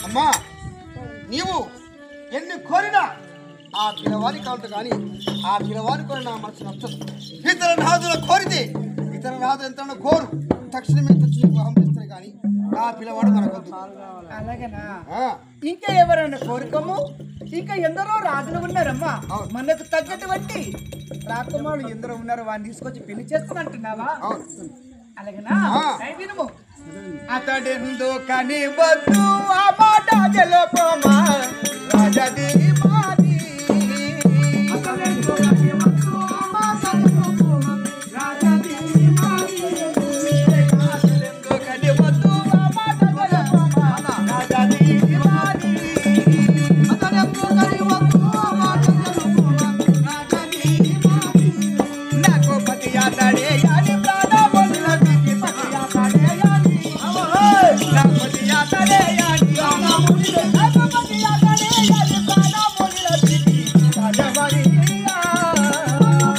అమ్మా నీవు ఎన్ని కోరినా ఆ పిల్లవాడి కాదు కానీ ఆ పిల్లవాడి కోరిన నా మనసు నచ్చదు. ఇతర రాజుల కోరితే ఇతర రాజు ఎంత కోరు తక్షణమే తెచ్చి పంపిస్తారు కానీ ఆ పిల్లవాడు మనకొద్దు. అలాగేనా? ఇంకా ఎవరైనా కోరికము? ఇంకా ఎందరో రాజులు ఉన్నారమ్మా, మనకు తగ్గటువంటి రాకుమారులు ఎందరో ఉన్నారు, వాడిని తీసుకొచ్చి పెళ్లి చేస్తానంటున్నావా? అలాగేనా? వినుము. అతడెందు కని వద్దు ఆ మాట జలపమా రాజది మాది. అతడెందు కని వద్దు ఆ మాట జలపమా రాజది మాది. అతడెందు కని వద్దు ఆ మాట జలపమా రాజది మాది. అతడెందు కని వద్దు ఆ మాట జలపమా రాజది మాది. నాకు పతి అతడే అని ప్రాణములకి పతి అతడే అని నాకు పతి అతడే అని ప్రాణములకి నాకు పతి అతడే అని ప్రాణములకి రాజవరియా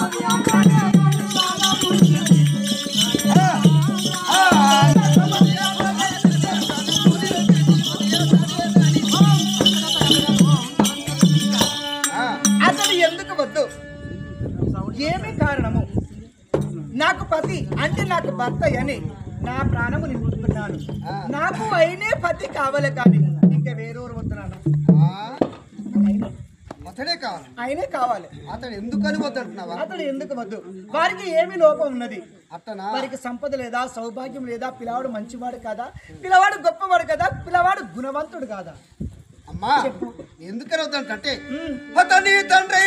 పతి అతడే అని ప్రాణములకి అతడు ఎందుకు వద్దు? ఏమి కారణము? నాకు పతి అంటే నాకు భర్త అని నా ప్రాణము నింపుతున్నాను. నాకు అయినే పతి కావాలి కానీ ఇంకా వేరూరు వద్దున్నాను. అతడే కావాలి, ఆయనే కావాలి. అతడు ఎందుకని వద్దంటున్నావా? అతడు ఎందుకు వద్దు? వారికి ఏమి లోపం ఉన్నది? అట్టనా? వారికి సంపద లేదా, సౌభాగ్యం లేదా? పిల్లవాడు మంచివాడు కాదా? పిల్లవాడు గొప్పవాడు కదా? పిల్లవాడు గుణవంతుడు కాదా? అమ్మా ఎందుకని వద్దంటే అతని తండ్రి